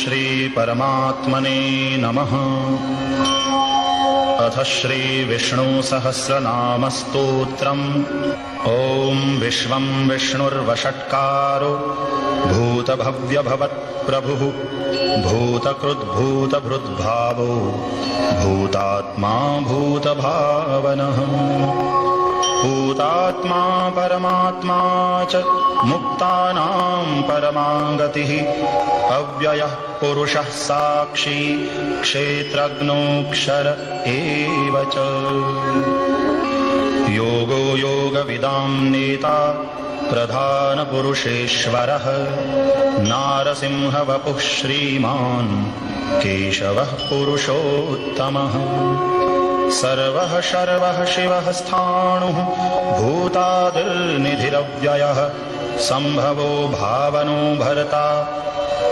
श्री परमात्मने नमः। अथ श्री विष्णु सहस्रनाम स्तोत्रम्। ॐ विश्वं विष्णुर्वषट्कारो भूतभव्यभवत्प्रभुः भूतकृद्भूतभृद्भावो भूतात्मा भूतभावनः। भूतात्मा परमात्मा च मुक्तानां परमागतिः अव्ययः पुरुषः साक्षी क्षेत्रज्ञोऽक्षर एव च। योगो योगविदां नेता प्रधानपुरुषेश्वरः नारसिंहवपुः श्रीमान् केशवः पुरुषोत्तमः। सर्वः शर्वः शिवः स्थाणुः भूतादिर्निधिरव्ययः सम्भवो भावनो भर्ता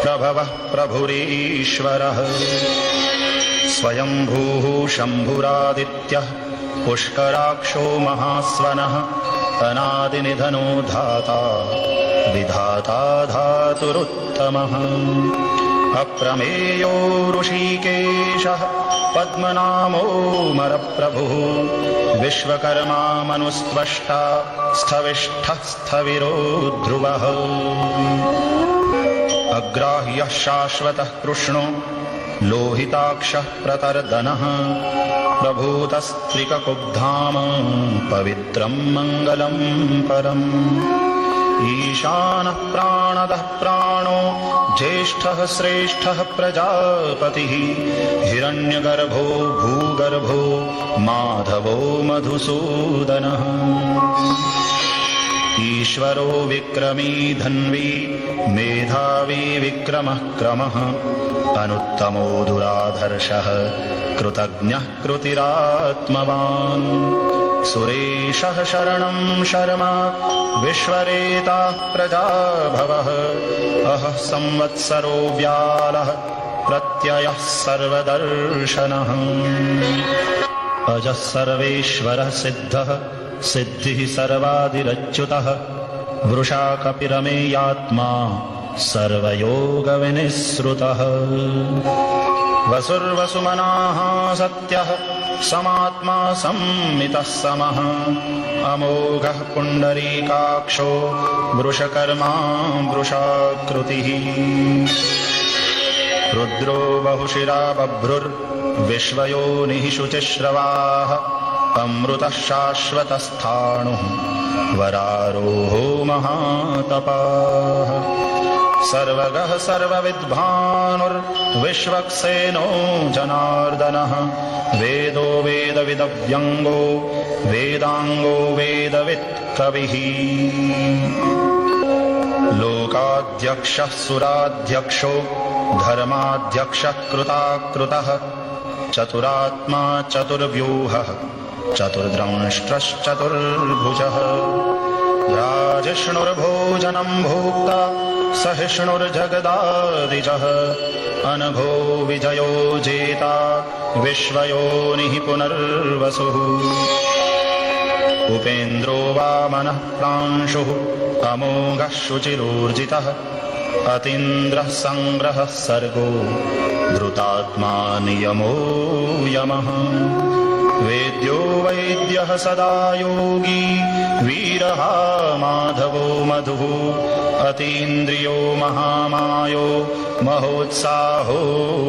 प्रभवः प्रभुरीश्वरः। स्वयंभूः शम्भुरादित्यः पुष्कराक्षो महास्वनः अनादिनिधनो धाता विधाता धातुरुत्तमः। अप्रमेयो ऋषिकेशः पद्मनामोऽमरप्रभुः विश्वकर्मा मनुस्त्वष्टा स्थविष्ठः स्थविरो ध्रुवः। अग्राह्यः शाश्वतः कृष्णो लोहिताक्षः प्रतर्दनः प्रभूतस्त्रिककुब्धाम पवित्रं मङ्गलं परम्। ईशानः प्राणदः प्राणो ज्येष्ठः श्रेष्ठः प्रजापतिः हिरण्यगर्भो भूगर्भो माधवो मधुसूदनः। ईश्वरो विक्रमी धन्वी मेधावी विक्रमः क्रमः अनुत्तमो दुराधर्षः कृतज्ञः कृतिरात्मवान्। सुरेशः शरणं शर्मा विश्वरेताः प्रजाभवः अहः संवत्सरो व्यालः प्रत्ययः सर्वदर्शनः। अजः सर्वेश्वरः सिद्धः सिद्धिः सर्वादिरच्युतः वृषा कपिरमेयात्मा सर्वयोगविनिःसृतः। वसुर्वसुमनाः सत्यः समात्मा संमितः समः अमोघः पुण्डरीकाक्षो वृषकर्मा वृषाकृतिः। रुद्रो बहुशिरा बभ्रुर्विश्वयोनिः शुचिश्रवाः अमृतः शाश्वतस्थाणुः वरारोहो महातपाः। सर्वगः सर्वविद्भानुर्विश्वक्सेनो जनार्दनः वेदो वेदविदव्यङ्गो वेदाङ्गो वेदवित्कविः। लोकाध्यक्षः सुराध्यक्षो धर्माध्यक्षः कृताकृतः चतुरात्मा चतुर्व्यूहः चतुर्द्रंष्ट्रश्चतुर्भुजः। राजिष्णुर्भोजनं भोक्ता सहिष्णुर्जगदादिजः अनघो विजयो जेता विश्वयोनिः पुनर्वसुः। उपेन्द्रो वामनः प्रांशुः अमोघः शुचिरूर्जितः अतीन्द्रः सङ्ग्रहः सर्गो धृतात्मा नियमो यमः। वेद्यो वैद्यः सदा योगी वीरः माधवो मधुः अतीन्द्रियो महामायो महोत्साहो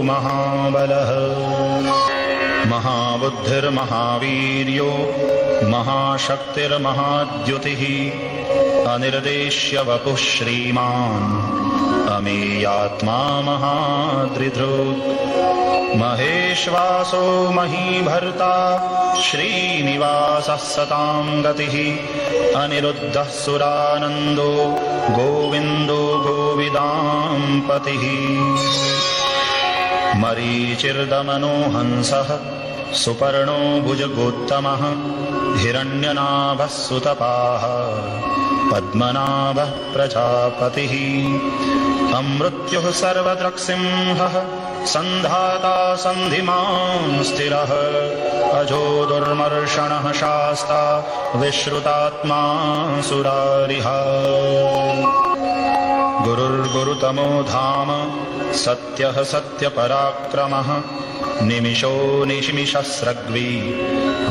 महाबलः। महाबुद्धिर्महावीर्यो महाशक्तिर्महाद्युतिः अनिर्देश्य वपुः श्रीमान् अमेयात्मा महादृधृक्। महेश्वासो महीभर्ता श्रीनिवासः सतां गतिः अनिरुद्धः सुरानन्दो गोविन्दो गोविदां पतिः। मरीचिर्दमनो हंसः सुपर्णो भुजगोत्तमः हिरण्यनाभः सुतपाः पद्मनाभः प्रजापतिः। अमृत्युः सर्वदृक्सिंहः सन्धाता सन्धिमान् स्थिरः अजो दुर्मर्षणः शास्ता विश्रुतात्मा सुरारिः। गुरुर्गुरुतमो धाम सत्यः सत्यपराक्रमः निमिषो निमिषस्रग्वी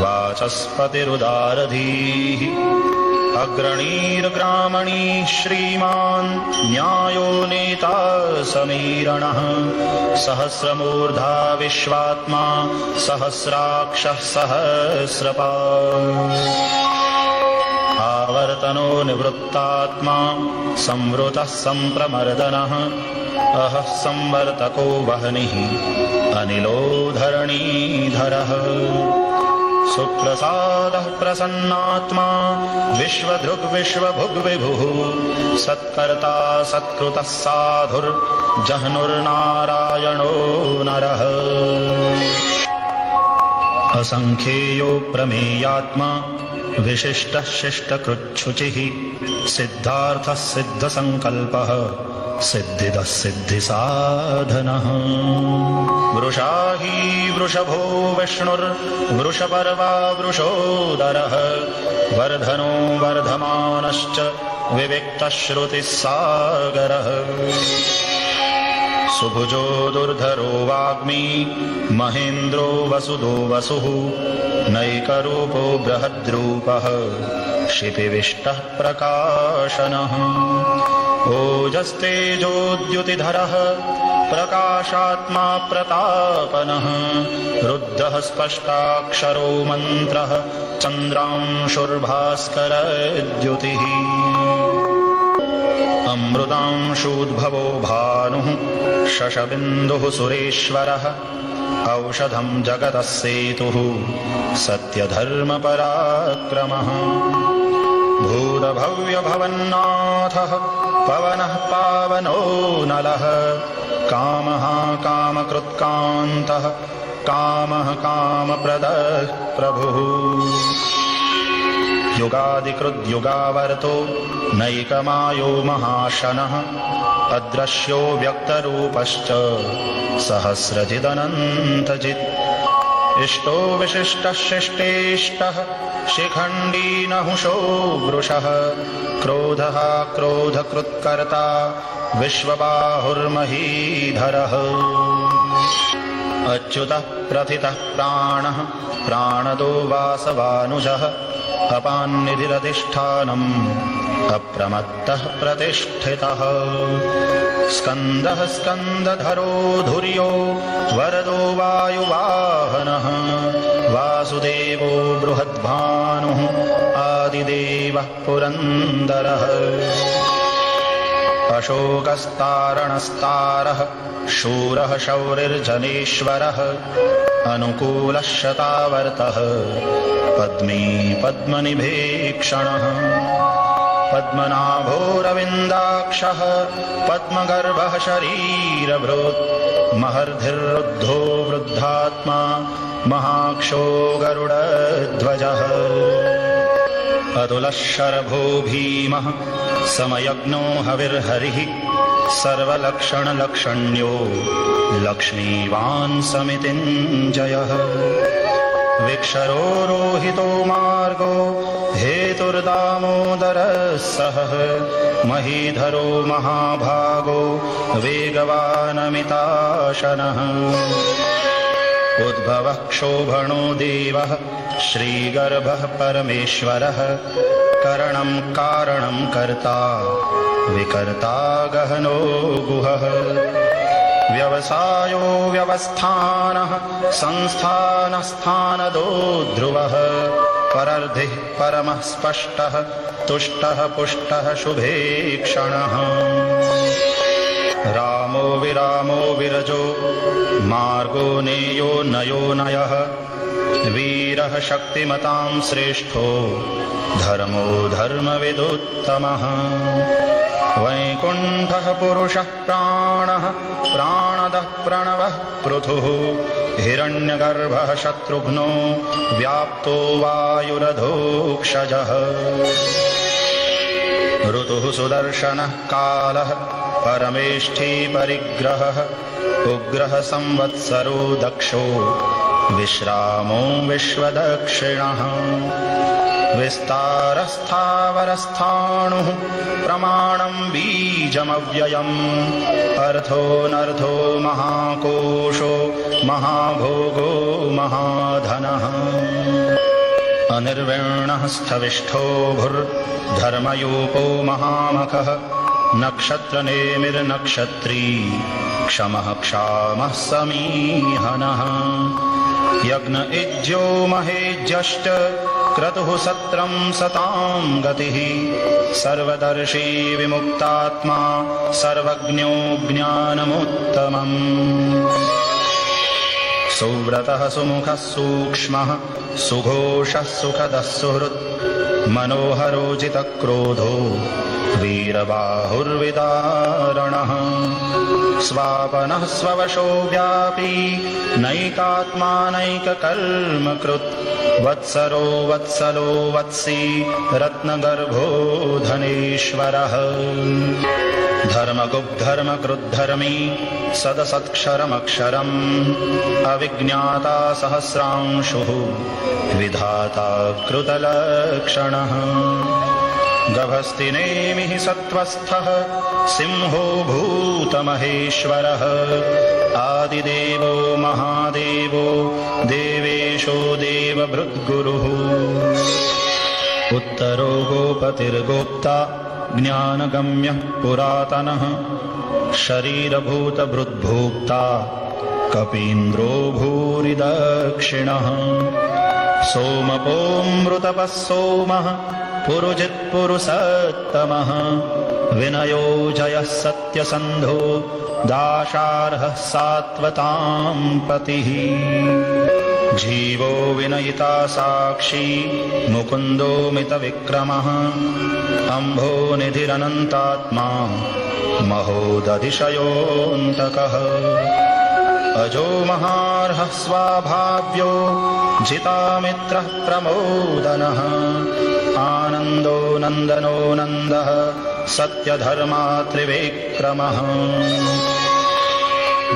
वाचस्पतिरुदारधीः अग्रणीर्ग्रामणी श्रीमान् न्यायो नेता समीरणः सहस्रमूर्धा विश्वात्मा सहस्राक्षः सहस्रपात् आवर्तनो निवृत्तात्मा संवृतः संप्रमर्दनः अहः संवर्तको वह्निः अनिलो धरणीधरः सुप्रसादः प्रसन्नात्मा विश्वधृग्विश्वभुग्विभुः सत्कर्ता सत्कृतः साधुर्जह्नुर्नारायणो नरः असंख्येयो प्रमेयात्मा विशिष्टः शिष्टकृच्छुचिः सिद्धार्थः सिद्धसङ्कल्पः सिद्धिदः सिद्धिसाधनः वृषाही वृषभो विष्णुर्वृषपर्वा वृषोदरः वर्धनो वर्धमानश्च विविक्तश्रुतिस्सागरः सुभुजो दुर्धरो वाग्मी महेन्द्रो वसुदो वसुः नैकरूपो बृहद्रूपः क्षितिविष्टः प्रकाशनः ओजस्तेजोद्युतिधरः प्रकाशात्मा प्रतापनः रुद्धः स्पष्टाक्षरो मन्त्रः चन्द्रांशुर्भास्करद्युतिः अमृतांशूद्भवो भानुः शशबिन्दुः सुरेश्वरः औषधं जगतः सेतुः सत्यधर्मपराक्रमः भूतभव्यभवन्नाथः पवनः पावनो नलः कामः कामकृत्कान्तः कामः कामप्रदः प्रभुः युगादिकृद्युगावर्तो नैकमायो महाशनः अदृश्यो व्यक्तरूपश्च सहस्रजिदनन्तजित् इष्टो विशिष्टः शिष्टेष्टः शिखण्डी नहुषो वृषः क्रोधः क्रोधकृत्कर्ता विश्वबाहुर्महीधरः अच्युतः प्रथितः प्राणः प्राणदो वासवानुजः अपान्निधिरधिष्ठानम् अप्रमत्तः प्रतिष्ठितः स्कन्दः स्कन्दधरो धुर्यो वरदो वायुवाहनः वासुदेवो बृहद्भानुः आदिदेवः पुरन्दरः अशोकस्तारणस्तारः शूरः शौरिर्जनेश्वरः अनुकूलः शतावर्तः पद्मी पद्मनिभीक्षणः पद्मनाभोरविन्दाक्षः पद्मगर्भः शरीरभृत् महर्धिरुद्धो वृद्धात्मा महाक्षो गरुडध्वजः अतुलः शरभो भीमः समयज्ञो हविर्हरिः सर्वलक्षणलक्षण्यो लक्ष्मीवान् समितिञ्जयः विक्षरो रोहितो मार्गो हेतुर्दामोदरः सहः महीधरो महाभागो वेगवानमिताशनः उद्भवः क्षोभणो देवः श्रीगर्भः परमेश्वरः करणं कारणं कर्ता विकर्ता गहनो गुहः व्यवसायो व्यवस्थानः संस्थानस्थानदो ध्रुवः परर्धिः परमः स्पष्टः तुष्टः पुष्टः शुभेक्षणः रामो विरामो विरजो मार्गो नेयो नयो नयः वीरः शक्तिमतां श्रेष्ठो धर्मो धर्मविदुत्तमः वैकुण्ठः पुरुषः प्राणः प्राणदः प्रणवः पृथुः हिरण्यगर्भः शत्रुघ्नो व्याप्तो वायुरधोक्षजः ऋतुः सुदर्शनः कालः परमेष्ठी परिग्रहः उग्रः संवत्सरो दक्षो विश्रामो विश्वदक्षिणः विस्तारस्थावरस्थाणुः प्रमाणं बीजमव्ययम् अर्थोऽनर्थो महाकोशो महाभोगो महाधनः अनिर्विण्णः स्थविष्ठो भूर्धर्मयूपो महामखः नक्षत्रनेमिर्नक्षत्री क्षमः क्षामः समीहनः यज्ञ इज्यो महेज्यश्च क्रतुः सत्रं सतां गतिः सर्वदर्शी विमुक्तात्मा सर्वज्ञो ज्ञानमुत्तमम् सुव्रतः सुमुखः सूक्ष्मः सुघोषः सुखदः सुहृत् मनोहरोजितक्रोधो वीरबाहुर्विदारणः स्वापनः स्ववशो व्यापी नैकात्मानैककर्मकृत् वत्सरो वत्सलो वत्सी रत्नगर्भो धनेश्वरः धर्मगुप्धर्मकृद्धर्मी सदसत्क्षरमक्षरम् अविज्ञाता सहस्रांशुः विधाता कृतलक्षणः गभस्तिनेमिः सत्त्वस्थः सिंहो भूतमहेश्वरः आदिदेवो महादेवो देवेशो देवभृद्गुरुः उत्तरो गोपतिर्गोप्ता ज्ञानगम्यः पुरातनः शरीरभूतभृद्भोक्ता कपीन्द्रो भूरिदक्षिणः सोमपोऽमृतपः सोमः पुरुजित्पुरुषोत्तमः विनयो जयः सत्यसन्धो दाशार्हः सात्वतां पतिः जीवो विनयिता साक्षी मुकुन्दो मितविक्रमः अम्भो निधिरनन्तात्मा महोदधिशयोऽन्तकः अजो महार्हः स्वाभाव्यो जितामित्रः प्रमोदनः आनन्दो नन्दनो नन्दः सत्यधर्मा त्रिविक्रमः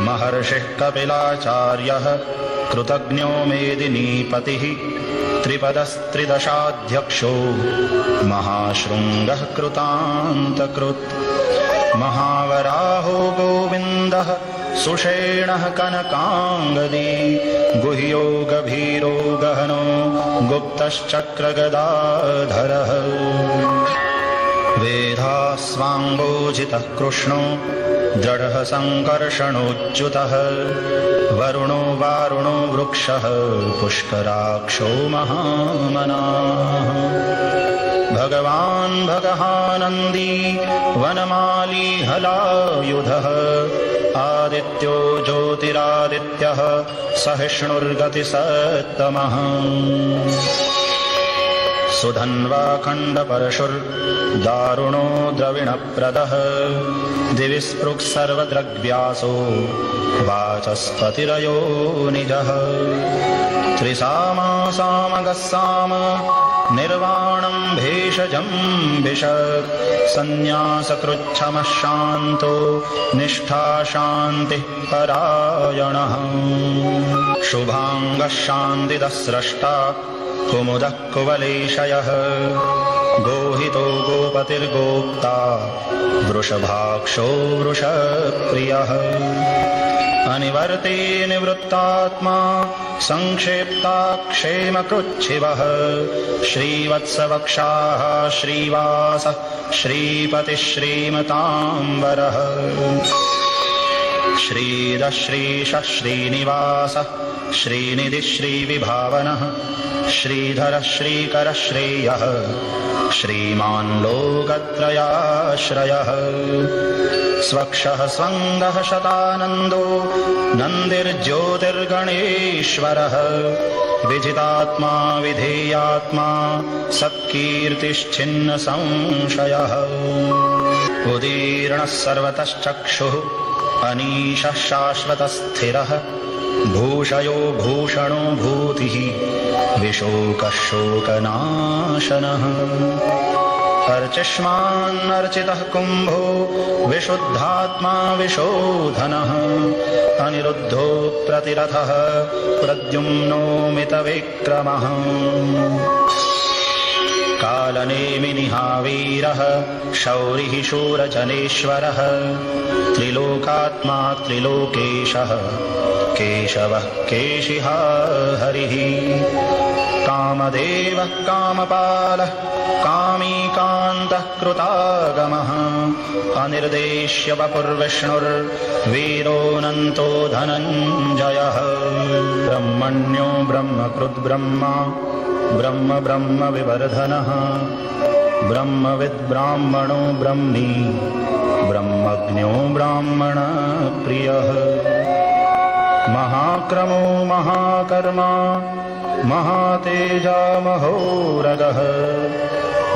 महर्षिः कपिलाचार्यः कृतज्ञो मेदिनीपतिः त्रिपदस्त्रिदशाध्यक्षो महाशृङ्गः कृतान्तकृत् महावराहो गोविन्दः सुषेणः कनकाङ्गदी गुह्यो गभीरो गहनो गुप्तश्चक्रगदाधरः वेधास्वाङ्गोजितः कृष्णो दृढः सङ्कर्षणोच्युतः वरुणो वारुणो वृक्षः पुष्कराक्षो महामनाः भगवान् भगहानन्दी वनमाली हलायुधः आदित्यो ज्योतिरादित्यः सहिष्णुर्गतिसत्तमः सुधन्वाखण्डपरशुर्दारुणो द्रविणप्रदः दिवि स्पृक् सर्वद्रग्व्यासो वाचस्पतिरयो निजः त्रिसामा सामगस्साम निर्वाणं भेषजं भिषक् सन्न्यासकृच्छमः शान्तो निष्ठा शान्तिः परायणः शुभाङ्गः शान्तिदः स्रष्टा कुमुदः कुवलेशयः गोहितो गोपतिर्गोप्ता वृषभाक्षो वृषप्रियः अनिवर्ते निवृत्तात्मा संक्षेप्ता क्षेमकृच्छिवः श्रीवत्सवक्षाः श्रीवासः श्रीपतिः श्रीमताम्बरः श्रीधः श्रीशः श्रीनिवासः श्रीनिधिः श्रीविभावनः श्रीधरः श्रीकरः श्रेयः श्रीमान् लोकत्रयाश्रयः स्वक्षः स्वङ्गः शतानन्दो नन्दिर्ज्योतिर्गणेश्वरः विजितात्मा विधेयात्मा सत्कीर्तिश्चिन्न संशयः उदीर्णः सर्वतश्चक्षुः अनीशः शाश्वतस्थिरः भूषयो भूषणो भूतिः विशोकः शोकनाशनः अर्चिष्मान्नर्चितः कुम्भो विशुद्धात्मा विशोधनः अनिरुद्धो प्रतिरथः प्रद्युम्नो मितविक्रमः कालनेमिनिहावीरः शौरिः शूरजनेश्वरः त्रिलोकात्मा त्रिलोकेशः केशवः केशिहा हरिः कामदेवः कामपालः कामीकान्तः कृतागमः अनिर्देश्य वपुर्विष्णुर्वीरोऽनन्तो धनञ्जयः ब्रह्मण्यो ब्रह्मकृद्ब्रह्मा ब्रह्म ब्रह्म विवर्धनः ब्रह्मविद्ब्राह्मणो ब्रह्मी ब्रह्मज्ञो ब्राह्मणप्रियः महाक्रमो महाकर्मा महातेजा महोरगः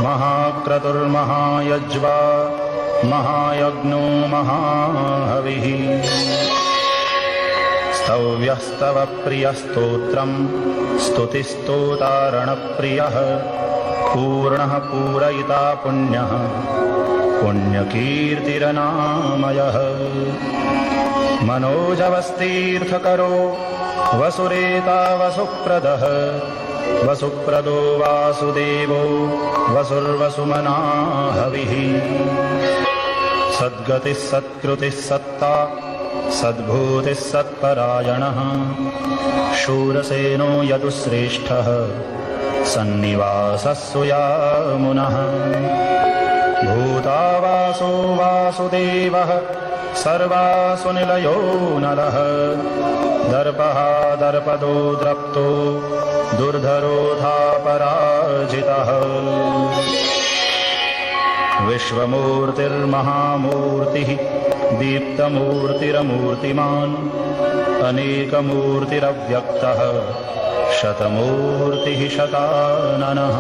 महाक्रतुर्महायज्वा महायज्ञो महाहविः स्तव्यस्तव प्रियस्तोत्रम् स्तुतिस्तोतारणप्रियः पूर्णः पूरयिता पुण्यः पुण्यकीर्तिरनामयः मनोजवस्तीर्थकरो वसुरेता वसुप्रदः वसुप्रदो वासुदेवो वसुर्वसुमना हविः सद्गतिः सत्कृतिः सत्ता सद्भूतिः सत्परायणः शूरसेनो यदुश्रेष्ठः सन्निवासः सुयामुनः भूतावासो वासुदेवः सर्वासु निलयो नलः दर्पः दर्पदो द्रप्तो दुर्धरोधा पराजितः विश्वमूर्तिर्महामूर्तिः दीप्तमूर्तिरमूर्तिमान् अनेकमूर्तिरव्यक्तः शतमूर्तिः शताननः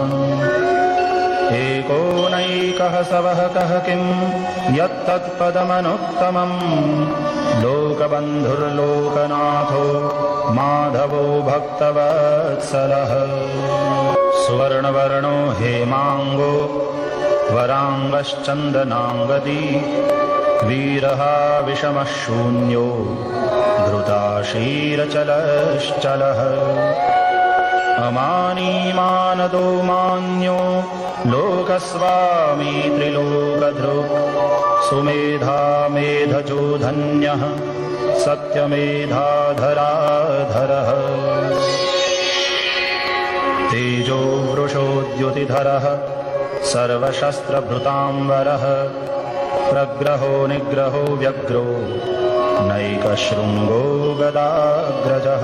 एको नैकः सवः कः किं यत्तत्पदमनुत्तमम् लोकबन्धुर्लोकनाथो माधवो भक्तवत्सलः सुवर्णवर्णो हेमाङ्गो वराङ्गश्चन्दनाङ्गदी वीरः विषमः शून्यो धृताशीरचलश्चलः अमानीमानदो मान्यो लोकस्वामी त्रिलोकधृक् सुमेधा मेधजो धन्यः सत्यमेधाधराधरः तेजो वृषोद्युतिधरः सर्वशस्त्रभृताम्बरः प्रग्रहो निग्रहो व्यग्रो नैकशृङ्गो गदाग्रजः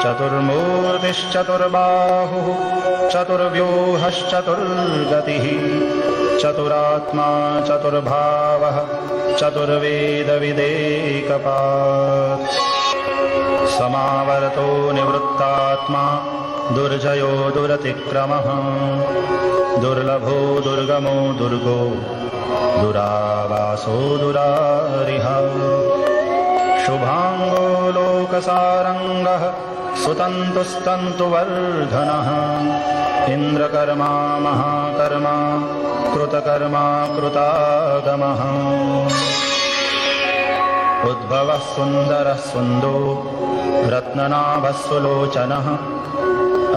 चतुर्मूर्तिश्चतुर्बाहुः चतुर्व्यूहश्चतुर्गतिः चतुरात्मा चतुर्भावः चतुर्वेदविदेकपात् समावर्तो निवृत्तात्मा दुर्जयो दुरतिक्रमः दुर्लभो दुर्गमो दुर्गो दुरावासो दुरारिः शुभाङ्गो लोकसारङ्गः सुतन्तुस्तन्तुवर्धनः इन्द्रकर्मा महाकर्मा कृतकर्मा कृतागमः उद्भवः सुन्दरः सुन्दो रत्ननाभः सुलोचनः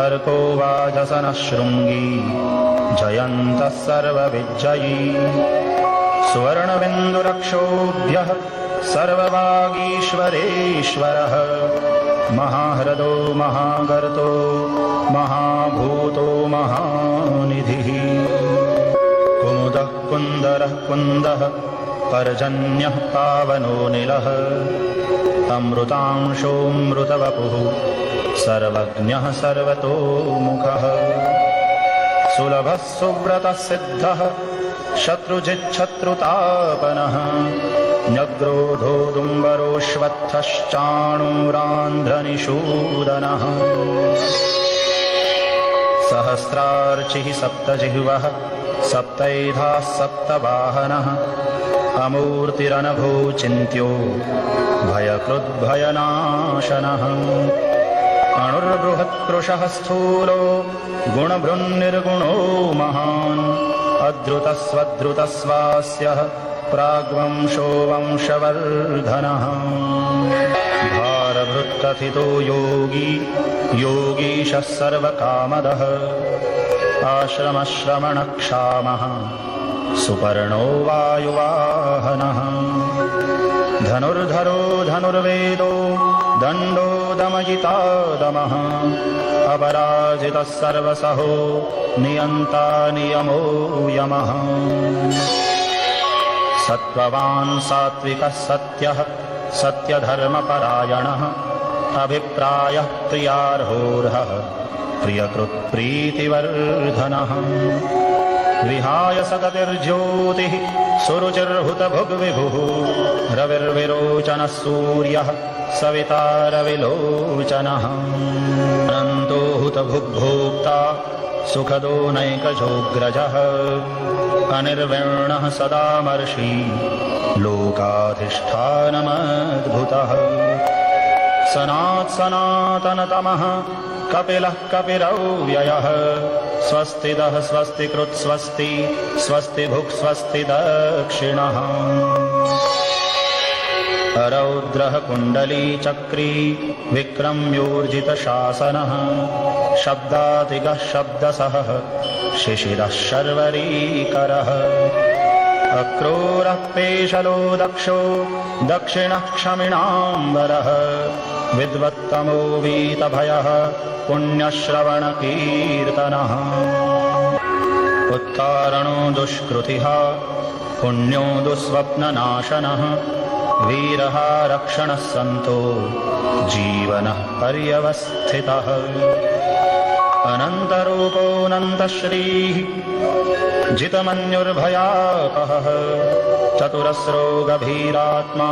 अर्को वाजसनः शृङ्गी जयन्तः सर्वविजयी सुवर्णबिन्दुरक्षोभ्यः सर्ववागीश्वरेश्वरः महाह्रदो महागर्तो महाभूतो महानिधिः कुमुदः कुन्दरः कुन्दः पर्जन्यः पावनो निलः अमृतांशोऽमृतवपुः सर्वज्ञः सर्वतोमुखः सुलभः सुव्रतः सिद्धः शत्रुजिच्छत्रुतापनः न्यग्रोधो दुम्बरोऽश्वत्थश्चाणूरान्ध्रनिषूदनः सहस्रार्चिः सप्तजिह्वः सप्तैधाः सप्तवाहनः अमूर्तिरनभो चिन्त्यो भयकृद्भयनाशनः अणुर्बृहत्कृशः स्थूलो गुणभृन्निर्गुणो महान् अद्रुतस्वद्रुतस्वास्यः प्राग्वंशो वंशवर्धनः भारभृत्कथितो योगी योगीशः सर्वकामदः आश्रमश्रमणक्षामः सुपर्णो वायुवाहनः धनुर्धरो धनुर्वेदो दण्डो दमयिता दमः अपराजितः सर्वसहो नियन्ता नियमो यमः सत्त्ववान् सात्विकः सत्यः सत्यधर्मपरायणः अभिप्रायः प्रियार्होर्हः प्रियकृत्प्रीतिवर्धनः विहाय सगतिर्ज्योतिः सुरुचिर्हुतभुग्विभुः रविर्विरोचनः सूर्यः सविता रविलोचनः अनन्तो हुतभुग्भोक्ता सुखदो नैकजोऽग्रजः अनिर्विण्णः सदामर्षि लोकाधिष्ठानमद्भुतः सनातनतमः कपिलः कपिरव्ययः स्वस्तिदः स्वस्तिकृत् स्वस्ति स्वस्तिभुक् स्वस्ति दक्षिणः रौद्रः कुण्डलीचक्री विक्रम्योर्जितशासनः शब्दातिगः शब्दसहः शिशिरः शर्वरीकरः अक्रूरः पेशलो दक्षो दक्षिणः क्षमिणाम्बरः विद्वत्तमो वीतभयः पुण्यश्रवणकीर्तनः उत्कारणो दुष्कृतिः पुण्यो दुःस्वप्ननाशनः वीरः रक्षणः सन्तो जीवनः पर्यवस्थितः अनन्तरूपोऽनन्तश्रीः जितमन्युर्भयापहः चतुरस्रो गभीरात्मा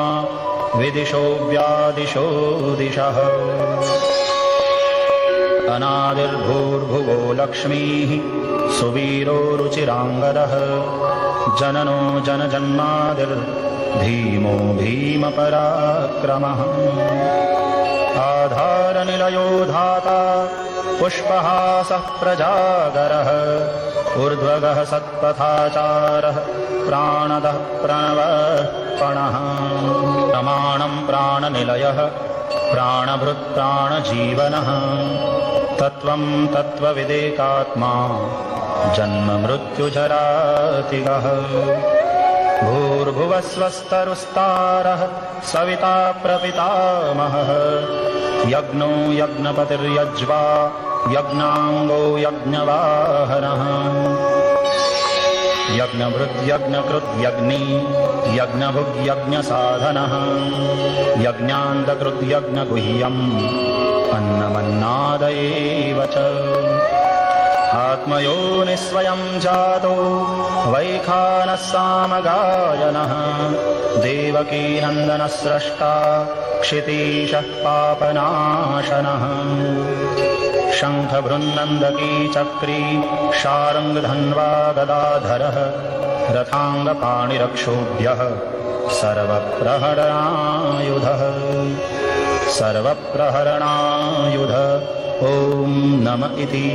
विदिशो व्यादिशो दिशः अनादिर्भूर्भुवो लक्ष्मीः सुवीरो रुचिराङ्गदः जननो जनजन्मादिर्भीमो भीमपराक्रमः आधारनिलयो धाता पुष्पहासः प्रजागरः ऊर्ध्वगः सत्पथाचारः प्राणदः प्रणवः प्रमाणं प्राणनिलयः प्राणभृत्प्राणजीवनः तत्त्वं तत्त्वविदेकात्मा जन्ममृत्युजरातिगः भूर्भुवस्वस्तरुस्तारः सविता प्रपितामहः यज्ञो यज्ञपतिर्यज्वा यज्ञाङ्गो यज्ञवाहनः यज्ञभृद्यज्ञकृद्यज्ञी यज्ञभुग्यज्ञसाधनः यज्ञान्तकृद्यज्ञगुह्यम् अन्नमन्नादयेव च आत्मयोनिस्वयं जातो वैखानः सामगायनः देवकीनन्दनः स्रष्टा क्षितीशः पापनाशनः शङ्खभृन्नन्दकी चक्री शार्ङ्गधन्वा गदाधरः रथाङ्गपाणिरक्षोभ्यः सर्वप्रहरणायुध ॐ नम इति।